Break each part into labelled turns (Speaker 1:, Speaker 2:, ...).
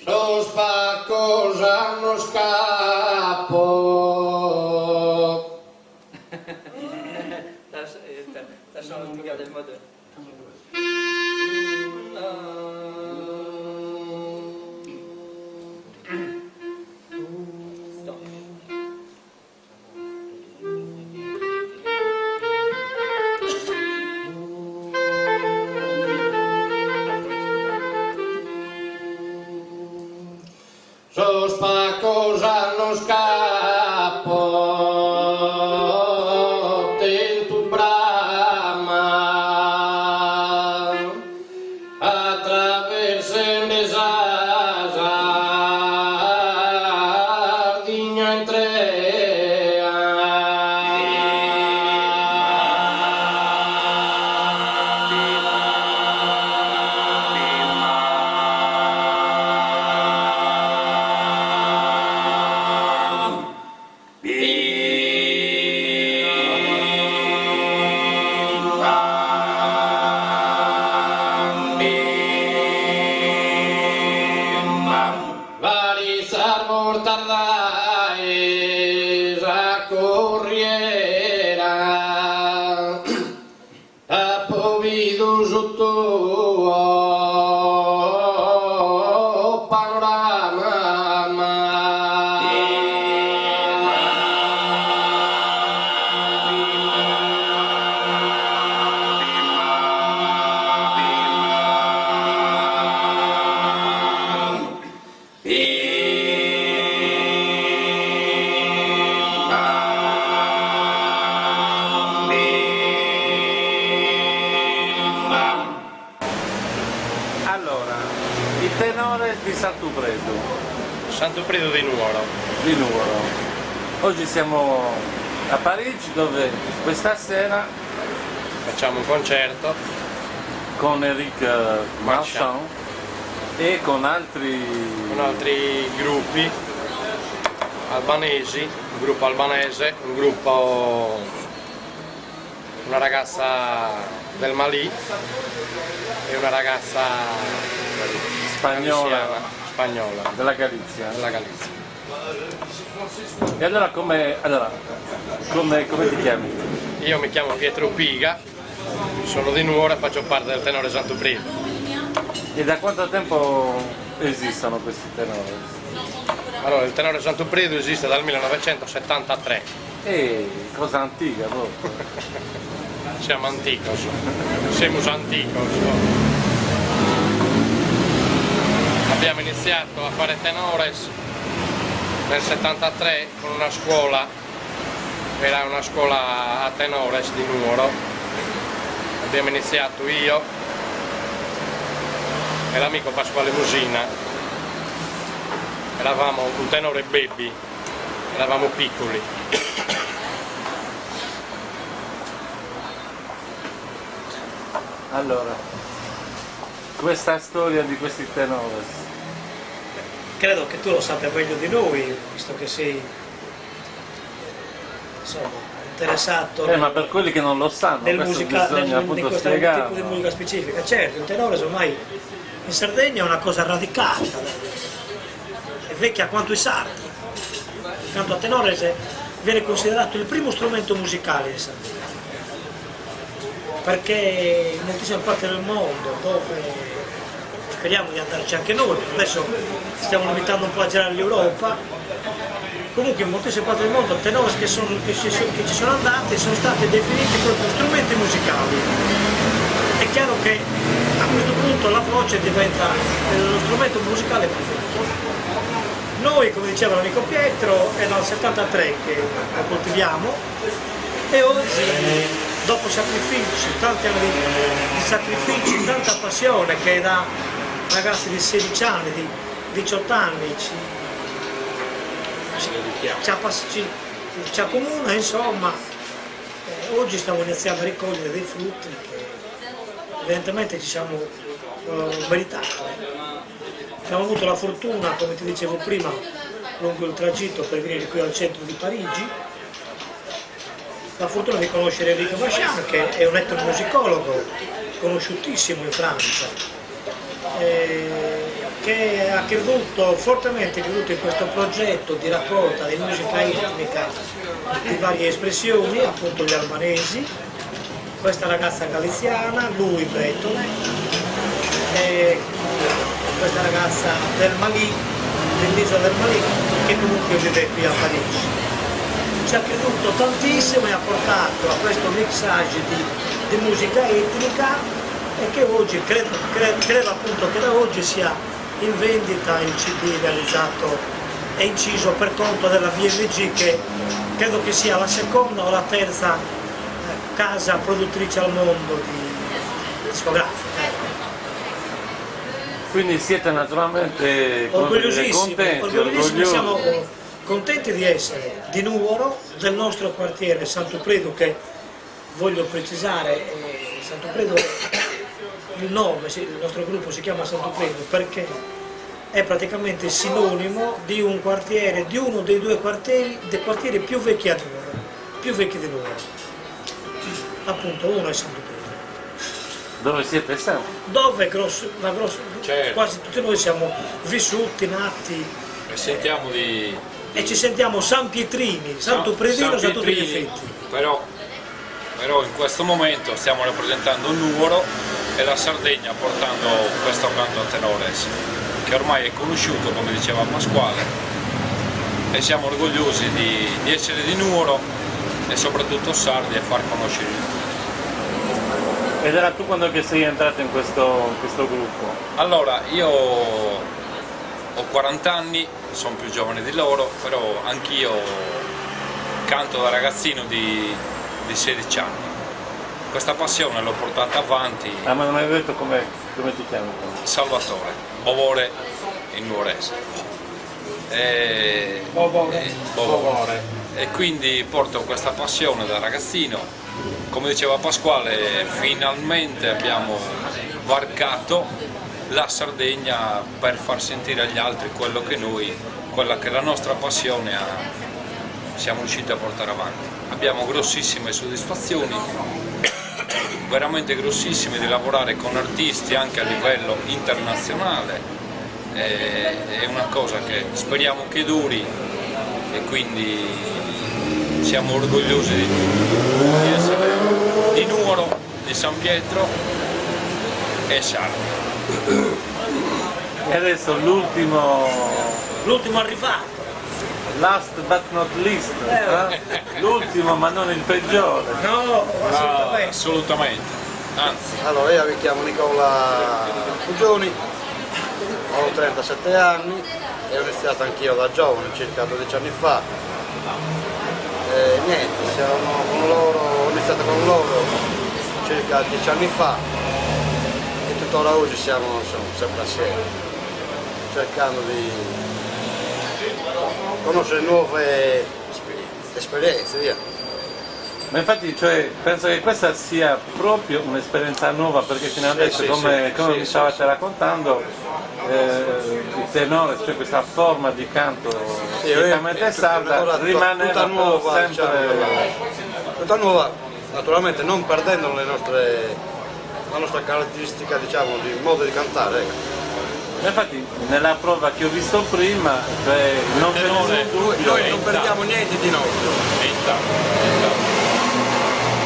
Speaker 1: Lo spacco già non scappo.
Speaker 2: Da sono spiegato il modo.
Speaker 1: Lo spacco già non scappo, tento brama, attraverso il sardegna in corriera a povido sotto panorama.
Speaker 3: Allora, il tenore di Sant'Upredu.
Speaker 4: Sant'Upredu di Nuoro.
Speaker 3: Di Nuoro. Oggi siamo a Parigi dove questa sera
Speaker 4: Facciamo un concerto
Speaker 3: con Eric Marchand e con altri
Speaker 4: gruppi albanesi, un gruppo albanese, una ragazza del Mali e una ragazza
Speaker 3: spagnola
Speaker 4: spagnola
Speaker 3: della Galizia. E allora come ti chiami?
Speaker 4: Io mi chiamo Pietro Piga, sono di Nuoro e faccio parte del tenore Sant'Upredu.
Speaker 3: E da quanto tempo esistono questi tenori?
Speaker 4: Allora, il tenore Sant'Upredu esiste dal 1973.
Speaker 3: Cosa antica proprio.
Speaker 4: Siamo anticos, siamo anticos. Abbiamo iniziato a fare tenores nel 73 con una scuola, era una scuola a tenores di Nuoro. Abbiamo iniziato io e l'amico Pasquale Musina, eravamo un tenore baby, eravamo piccoli.
Speaker 3: Allora, questa storia di questi tenores.
Speaker 2: Credo che tu lo sappia meglio di noi, visto che sei insomma, interessato
Speaker 3: Ma per quelli che non lo sanno,
Speaker 2: nel
Speaker 3: questo
Speaker 2: musica,
Speaker 3: bisogna
Speaker 2: in
Speaker 3: appunto
Speaker 2: questo tipo
Speaker 3: spiegarlo.
Speaker 2: di musica specifica. Certo, il tenore ormai in Sardegna è una cosa radicata, è vecchia quanto i sardi. Il canto a tenore viene considerato il primo strumento musicale in Sardegna, perché in moltissime parti del mondo dove speriamo di andarci anche noi, adesso stiamo limitando un po' a girare l'Europa, comunque in moltissime parti del mondo tenori che ci sono andati sono stati definiti proprio strumenti musicali. È chiaro che a questo punto la voce diventa lo strumento musicale preferito. Noi, come diceva l'amico Pietro, è dal 73 che lo coltiviamo e oggi, dopo sacrifici, tanti anni di sacrifici, tanta passione che da ragazzi di 16 anni, di 18 anni ci accomuna, insomma, oggi stiamo iniziando a raccogliere dei frutti che evidentemente ci siamo meritati. Abbiamo avuto la fortuna, come ti dicevo prima, lungo il tragitto per venire qui al centro di Parigi, la fortuna di conoscere Enrico Bachchan, che è un etnomusicologo conosciutissimo in Francia, che ha fortemente creduto in questo progetto di raccolta di musica etnica di varie espressioni, appunto gli albanesi, questa ragazza galiziana, lui bretone, e questa ragazza del Mali, dell'isola del Mali, che comunque vive qui a Parigi. Ci ha creduto tantissimo e ha portato a questo mixage di musica etnica, e che oggi credo appunto che da oggi sia in vendita il CD realizzato e inciso per conto della BMG, che credo che sia la seconda o la terza casa produttrice al mondo di discografica.
Speaker 3: Quindi siete naturalmente
Speaker 2: Orgogliosissimi,
Speaker 3: orgogliosi.
Speaker 2: siamo contenti di essere di Nuoro, del nostro quartiere Sant'Upredu, che voglio precisare, Sant'Upredu, il nome, il nostro gruppo si chiama Sant'Upredu perché è praticamente sinonimo di un quartiere, di uno dei due quartieri più vecchi a Nuoro, più vecchi di Nuoro. Appunto, uno è Sant'Upredu.
Speaker 3: Dove siete sempre?
Speaker 2: Dove
Speaker 4: Certo.
Speaker 2: quasi tutti noi siamo vissuti, nati,
Speaker 5: E sentiamo di
Speaker 2: e ci sentiamo San Pietrini, Sant'Upredino, a tutti gli effetti.
Speaker 5: però in questo momento stiamo rappresentando Nuoro e la Sardegna portando questo canto a tenores, che ormai è conosciuto, come diceva Pasquale, e siamo orgogliosi di essere di Nuoro e soprattutto sardi e far conoscere il tutto.
Speaker 3: Ed era tu quando che sei entrato in questo gruppo?
Speaker 5: Allora, io ho 40 anni, sono più giovane di loro, però anch'io canto da ragazzino di 16 anni. Questa passione l'ho portata avanti.
Speaker 3: Ah, ma non mi hai detto come ti chiami?
Speaker 5: Salvatore, Bovore in nuorese.
Speaker 4: Bovore.
Speaker 5: E quindi porto questa passione da ragazzino. Come diceva Pasquale, finalmente abbiamo varcato la Sardegna per far sentire agli altri quello che quella che è la nostra passione siamo riusciti a portare avanti. Abbiamo grossissime soddisfazioni, veramente grossissime, di lavorare con artisti anche a livello internazionale. È una cosa che speriamo che duri e quindi siamo orgogliosi di essere di Nuoro, di San Pietro e Sardi.
Speaker 3: E adesso l'ultimo
Speaker 2: arrivato.
Speaker 3: last but not least, l'ultimo ma non il peggiore.
Speaker 2: No, assolutamente.
Speaker 5: Assolutamente, anzi.
Speaker 6: Allora, io mi chiamo Nicola Pugioni, ho 37 anni e ho iniziato anch'io da giovane, circa 12 anni fa. Niente, ho iniziato con loro circa 10 anni fa e tuttora oggi siamo sempre assieme, cercando di conoscere nuove esperienze, via.
Speaker 3: Ma infatti, cioè, penso che questa sia proprio un'esperienza nuova, perché fino adesso, come mi stavate raccontando, il tenore, cioè questa forma di canto tipicamente sarda, rimane
Speaker 6: tutta nuova,
Speaker 3: sempre...
Speaker 6: diciamo, tutta nuova, naturalmente non perdendo la nostra caratteristica, diciamo, di modo di cantare. Ecco.
Speaker 3: Infatti nella prova che ho visto prima, cioè, non c'è nessun dubbio.
Speaker 6: Noi non perdiamo niente di nostro.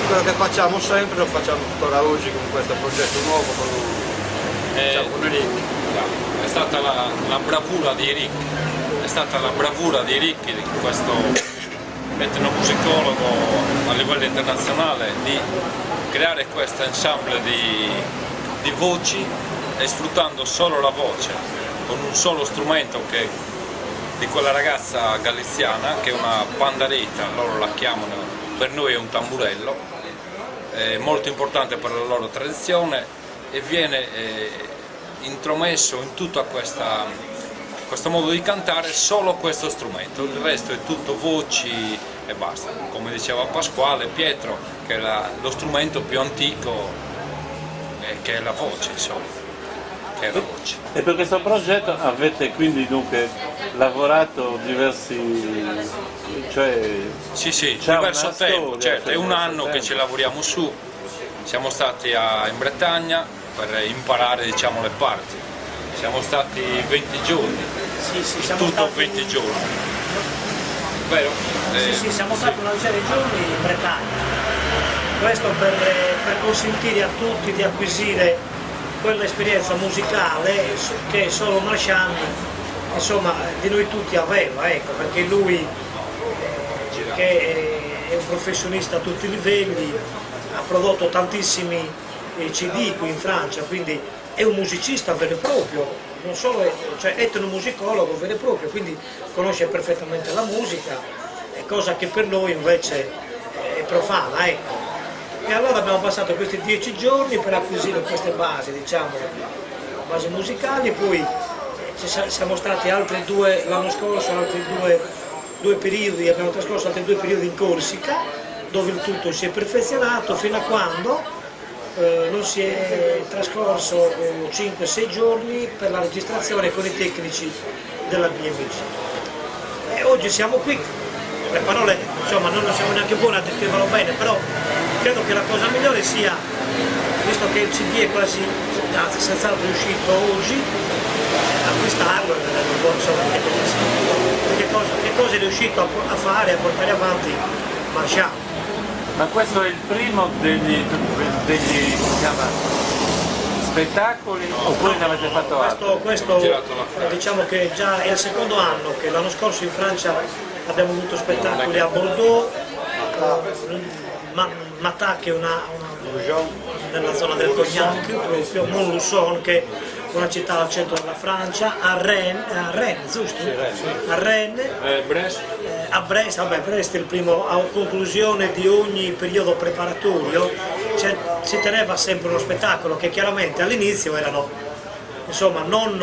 Speaker 6: Quello che facciamo sempre lo facciamo tuttora oggi con questo progetto nuovo, con Enrico.
Speaker 5: È stata la bravura di Eric, questo etnomusicologo a livello internazionale, di creare questo ensemble di voci e sfruttando solo la voce, con un solo strumento di quella ragazza galiziana che è una pandareta, loro la chiamano, per noi è un tamburello, è molto importante per la loro tradizione e viene intromesso in tutto questo modo di cantare solo questo strumento, il resto è tutto voci e basta. Come diceva Pasquale, Pietro, che è lo strumento più antico, che è la voce, insomma, è la voce.
Speaker 3: E per questo progetto avete quindi dunque lavorato diversi, cioè
Speaker 5: Sì,
Speaker 3: c'è
Speaker 5: diverso
Speaker 3: una
Speaker 5: tempo,
Speaker 3: storia,
Speaker 5: certo,
Speaker 3: c'è
Speaker 5: è un
Speaker 3: diverso
Speaker 5: anno che
Speaker 3: tempo.
Speaker 5: ci lavoriamo su, siamo stati in Bretagna per imparare diciamo, le parti, siamo stati 20 giorni,
Speaker 2: Sì, siamo
Speaker 5: tutto
Speaker 2: stati,
Speaker 5: 20 giorni, vero?
Speaker 2: siamo stati una decina di giorni in Bretagna. Questo per consentire a tutti di acquisire quell'esperienza musicale che solo Marchand, insomma, di noi tutti aveva, ecco, perché lui che è un professionista a tutti i livelli, ha prodotto tantissimi CD qui in Francia, quindi è un musicista vero e proprio, non solo cioè etnomusicologo vero e proprio, quindi conosce perfettamente la musica, cosa che per noi invece è profana, ecco. E allora abbiamo passato questi 10 giorni per acquisire queste basi, diciamo, basi musicali, poi siamo stati altri due, l'anno scorso, altri due periodi, abbiamo trascorso altri 2 periodi in Corsica, dove il tutto si è perfezionato fino a quando non si è trascorso 5-6 giorni per la registrazione con i tecnici della BMG. E oggi siamo qui, le parole insomma non siamo neanche buone a descriverlo bene, però credo che la cosa migliore sia, visto che il CD è quasi, anzi senz'altro è uscito oggi, acquistarlo e vedere un po' insomma che cosa è riuscito a fare, a portare avanti Marchand.
Speaker 3: Ma questo è il primo degli come si chiama, spettacoli oppure ne avete fatto altri?
Speaker 2: Questo diciamo che già è il secondo anno che l'anno scorso in Francia abbiamo avuto spettacoli a Bordeaux, Matà che è nella zona del Cognac, proprio Montluçon che è una città al centro della Francia, a Rennes, giusto? A Rennes, a Brest, vabbè, Brest è il primo, a conclusione di ogni periodo preparatorio si teneva sempre uno spettacolo che chiaramente all'inizio erano insomma non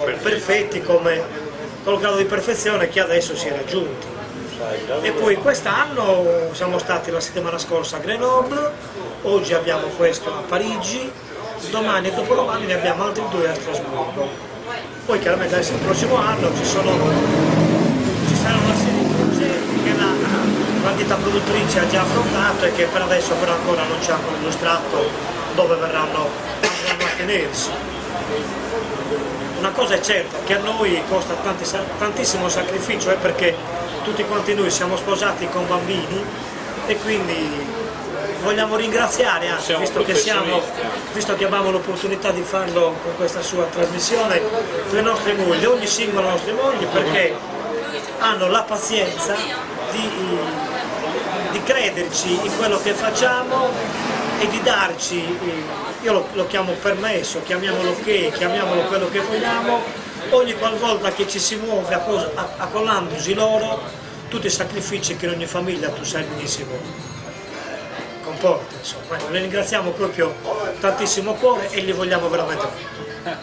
Speaker 2: perfetti come col grado di perfezione che adesso si è raggiunti. E poi quest'anno siamo stati la settimana scorsa a Grenoble, oggi abbiamo questo a Parigi, domani e dopodomani ne abbiamo altri 2 a Strasburgo. Poi chiaramente adesso il prossimo anno ci sarà una serie di progetti che la ditta produttrice ha già affrontato e che per adesso però ancora non ci hanno illustrato dove andranno a tenersi. Una cosa è certa, che a noi costa tantissimo sacrificio, perché tutti quanti noi siamo sposati con bambini e quindi vogliamo ringraziare, anzi, visto che abbiamo l'opportunità di farlo con questa sua trasmissione, le nostre mogli, ogni singola nostre mogli, perché hanno la pazienza di crederci in quello che facciamo e di darci, io lo chiamo permesso, chiamiamolo quello che vogliamo, ogni qualvolta che ci si muove accollandosi loro tutti i sacrifici che in ogni famiglia, tu sai benissimo, comporta. Insomma. Le ringraziamo proprio tantissimo cuore e li vogliamo veramente bene.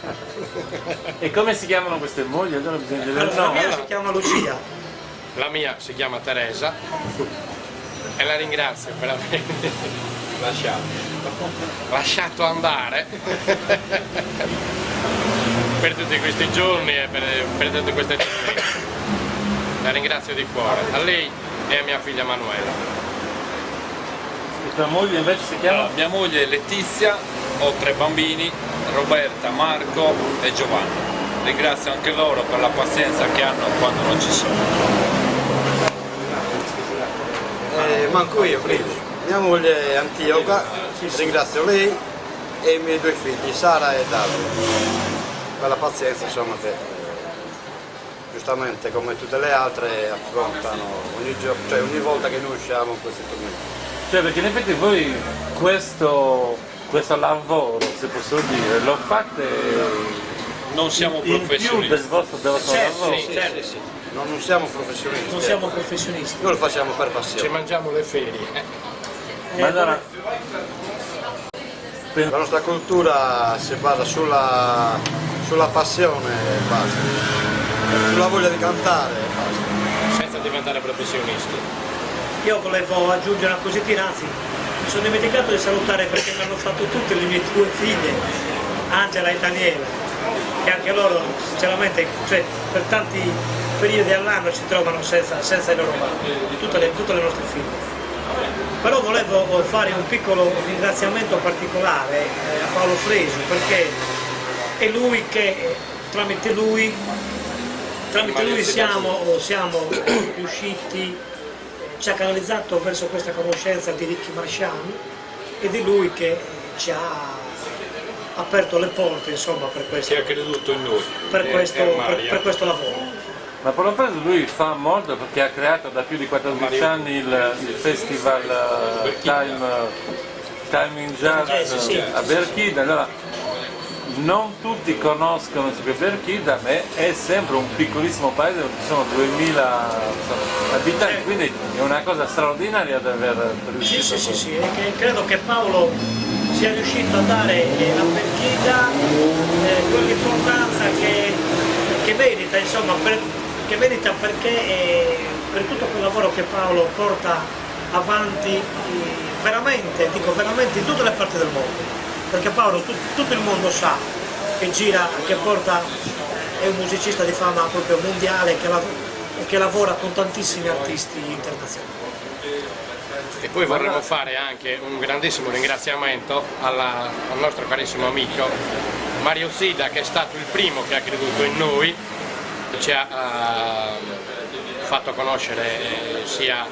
Speaker 3: E come si chiamano queste mogli? Allora bisogna dire il
Speaker 2: La
Speaker 3: nome.
Speaker 2: mia si chiama Lucia.
Speaker 4: La mia si chiama Teresa e la ringrazio per avermi lasciato andare per tutti questi giorni e per tutte queste giornate. La ringrazio di cuore, a lei e a mia figlia Manuela.
Speaker 3: E tua moglie invece si chiama?
Speaker 5: Mia moglie è Letizia, ho 3 bambini, Roberta, Marco e Giovanni. Ringrazio anche loro per la pazienza che hanno quando non ci sono.
Speaker 6: Manco io, prima. Mia moglie è Antioca, ringrazio lei e i miei 2 figli, Sara e Davide. Per la pazienza insomma che giustamente come tutte le altre affrontano ogni volta che noi usciamo in questi tornei.
Speaker 3: Cioè perché in effetti voi questo lavoro, se posso dire, lo fate
Speaker 5: Non siamo
Speaker 3: in più
Speaker 5: professionisti.
Speaker 3: del vostro lavoro.
Speaker 6: Sì. Non siamo professionisti.
Speaker 2: Non siamo professionisti.
Speaker 6: Noi lo facciamo per
Speaker 4: Ci
Speaker 6: passione.
Speaker 4: mangiamo le ferie.
Speaker 3: Ma allora,
Speaker 6: La nostra cultura si basa sulla passione e basta. Sulla voglia di cantare e basta.
Speaker 4: Senza diventare professionisti.
Speaker 2: Io volevo aggiungere una cosettina, anzi mi sono dimenticato di salutare perché mi hanno fatto tutte le mie 2 figlie, Angela e Daniela. che anche loro sinceramente, cioè, per tanti periodi all'anno ci trovano senza i loro bambini, tutte le nostre figlie. Però volevo fare un piccolo ringraziamento particolare a Paolo Fresu, perché è lui che tramite lui siamo riusciti, ci ha canalizzato verso questa conoscenza di Ricky Marciani, ed è lui che ci ha aperto le porte, insomma, per questo,
Speaker 5: Che ha creduto in noi.
Speaker 2: per questo lavoro.
Speaker 3: Ma Paolo Fresu lui fa molto perché ha creato da più di 14 anni il festival Time in Jazz
Speaker 2: Sì.
Speaker 3: a Berchida. Allora, non tutti conoscono Berchida, ma è sempre un piccolissimo paese dove ci sono 2000 abitanti, quindi è una cosa straordinaria di aver riuscito.
Speaker 2: Sì, e che credo che Paolo sia riuscito a dare a Berchida quell'importanza che merita, insomma, che merita, perché per tutto quel lavoro che Paolo porta avanti veramente, dico veramente, in tutte le parti del mondo, perché Paolo tutto il mondo sa che gira, che porta, è un musicista di fama proprio mondiale, che lavora con tantissimi artisti internazionali.
Speaker 4: E poi vorremmo fare anche un grandissimo ringraziamento al nostro carissimo amico Mario Zida, che è stato il primo che ha creduto in noi, ci ha fatto conoscere sia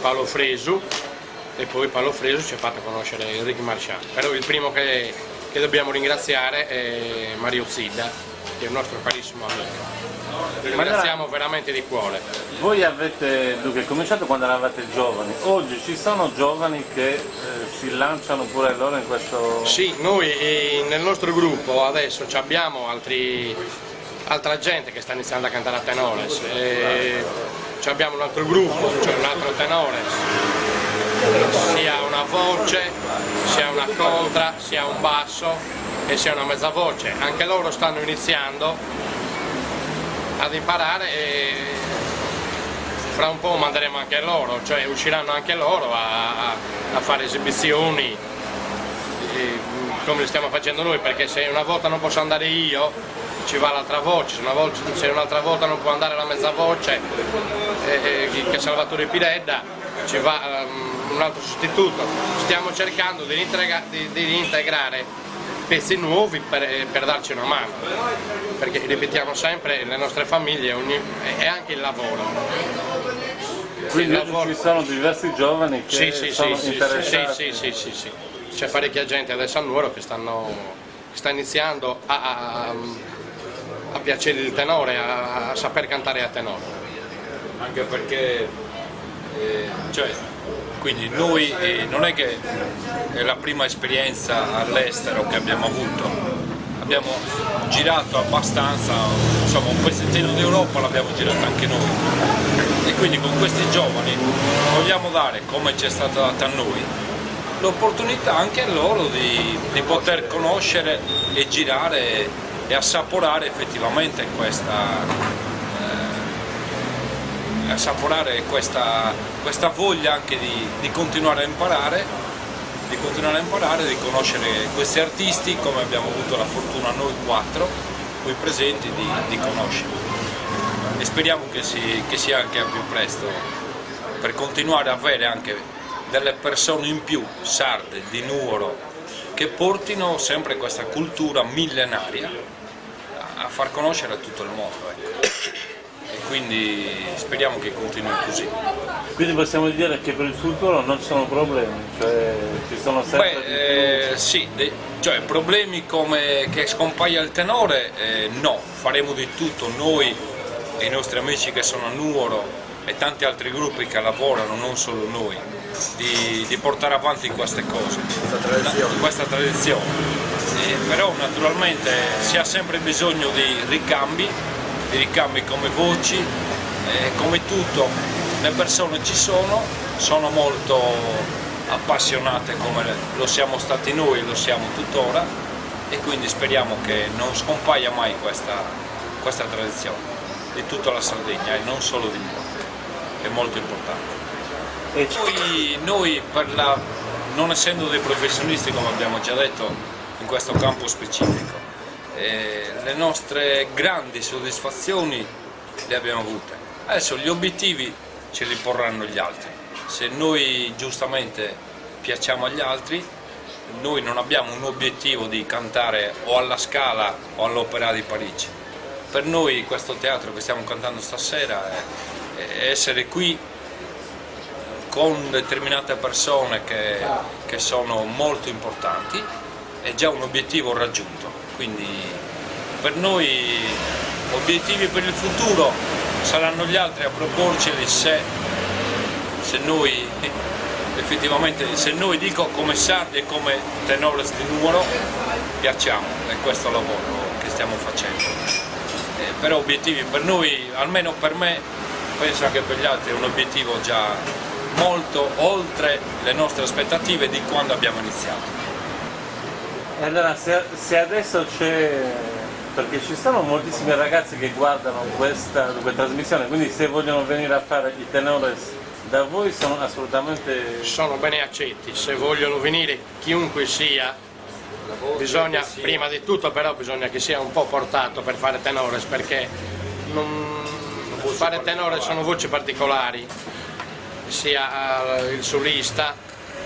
Speaker 4: Paolo Fresu, e poi Paolo Fresu ci ha fatto conoscere Ricky Marciani. Però il primo che dobbiamo ringraziare è Mario Zida, che è un nostro carissimo amico. Lo ringraziamo veramente di cuore.
Speaker 3: Voi avete cominciato quando eravate giovani, oggi ci sono giovani che si lanciano pure loro in questo...
Speaker 4: Sì, noi nel nostro gruppo adesso abbiamo altra gente che sta iniziando a cantare a tenores, abbiamo un altro gruppo, cioè un altro tenores, sia una voce, sia una contra, sia un basso e sia una mezza voce. Anche loro stanno iniziando ad imparare e fra un po' manderemo anche loro, cioè usciranno anche loro a fare esibizioni come le stiamo facendo noi, perché se una volta non posso andare io ci va l'altra voce, se un'altra volta non può andare la mezza voce, che è Salvatore Piredda, ci va un altro sostituto. Stiamo cercando di integrare pezzi nuovi per darci una mano, perché ripetiamo sempre, le nostre famiglie è anche il lavoro.
Speaker 3: Quindi ci sono diversi giovani che sono interessati.
Speaker 4: Sì. C'è parecchia gente adesso a Nuoro che sta iniziando a piacere il tenore, a saper cantare a tenore.
Speaker 5: Anche perché quindi noi non è che è la prima esperienza all'estero che abbiamo avuto, abbiamo girato abbastanza, insomma un pezzettino d'Europa l'abbiamo girato anche noi, e quindi con questi giovani vogliamo dare, come ci è stata data a noi, l'opportunità anche a loro di poter conoscere e girare e assaporare effettivamente questa voglia anche di continuare a imparare, di conoscere questi artisti, come abbiamo avuto la fortuna noi 4 qui presenti di conoscere, e speriamo che sia anche a più presto, per continuare a avere anche delle persone in più sarde di Nuoro che portino sempre questa cultura millenaria a far conoscere a tutto il mondo, ecco. E quindi speriamo che continui così.
Speaker 3: Quindi possiamo dire che per il futuro non ci sono problemi, cioè ci sono sempre
Speaker 5: sì, cioè problemi come che scompaia il tenore, no, faremo di tutto noi e i nostri amici che sono a Nuoro e tanti altri gruppi che lavorano, non solo noi, di portare avanti queste cose, questa tradizione. Però naturalmente si ha sempre bisogno di ricambi come voci, come tutto. Le persone ci sono molto appassionate come lo siamo stati noi e lo siamo tuttora, e quindi speriamo che non scompaia mai questa tradizione di tutta la Sardegna e non solo di Nuoro, è molto importante. E poi noi non essendo dei professionisti, come abbiamo già detto, in questo campo specifico, le nostre grandi soddisfazioni le abbiamo avute. Adesso gli obiettivi ce li porranno gli altri. Se noi giustamente piacciamo agli altri, noi non abbiamo un obiettivo di cantare o alla Scala o all'Opéra di Parigi. Per noi questo teatro che stiamo cantando stasera è essere qui con determinate persone che sono molto importanti, è già un obiettivo raggiunto. Quindi per noi obiettivi per il futuro saranno gli altri a proporceli se noi effettivamente, se noi dico come sardi e come tenores di Nuoro piacciamo, è questo lavoro che stiamo facendo. Però obiettivi per noi, almeno per me, penso anche per gli altri, è un obiettivo già molto oltre le nostre aspettative di quando abbiamo iniziato.
Speaker 3: E allora se adesso c'è, perché ci sono moltissimi ragazzi che guardano questa trasmissione, quindi se vogliono venire a fare i tenores da voi sono assolutamente...
Speaker 1: Sono bene accetti, se vogliono venire chiunque sia, bisogna, prima di tutto però bisogna che sia un po' portato per fare tenores, perché fare tenores sono voci particolari, sia il solista,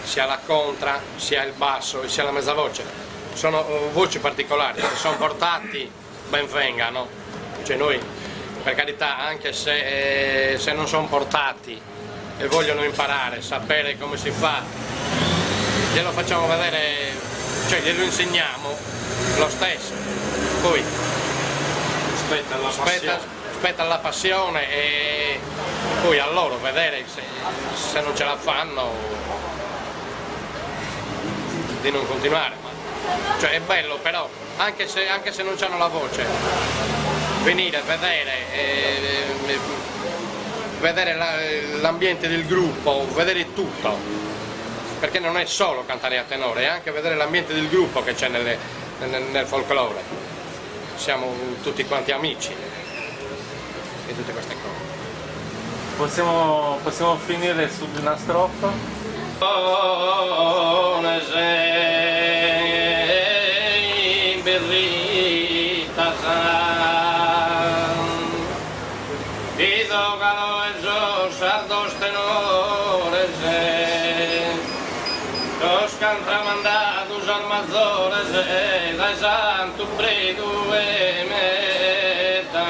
Speaker 1: sia la contra, sia il basso e sia la mezza voce. Sono voci particolari, se sono portati ben vengano, cioè noi per carità anche se non sono portati e vogliono imparare, sapere come si fa, glielo facciamo vedere, cioè glielo insegniamo lo stesso, poi spetta alla passione e poi a loro vedere se non ce la fanno di non continuare. Cioè è bello però, anche se non hanno la voce, venire a vedere l'ambiente del gruppo, vedere tutto, perché non è solo cantare a tenore, è anche vedere l'ambiente del gruppo che c'è nel folklore. Siamo tutti quanti amici e tutte queste cose.
Speaker 3: Possiamo finire su una strofa?
Speaker 1: Sardos tenores, os cantramandados armazores, da santo predo e meta.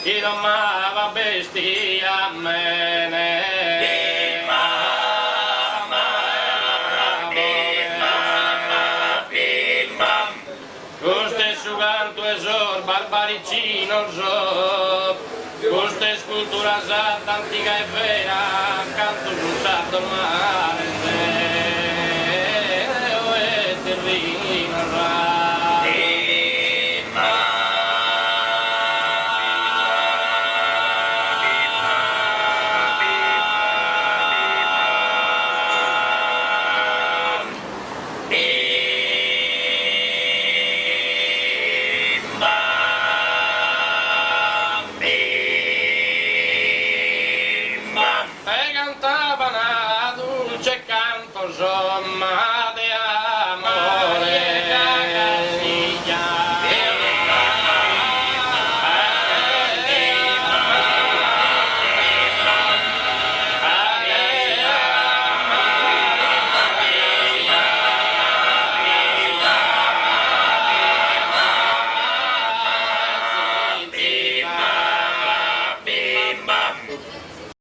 Speaker 1: Chi non amava bestia mene. Questo su canto esor barbaricino so, questa scultura sarda antica e vera, canto su sardo mare e terrino. Cantavano a dolce canto, insomma.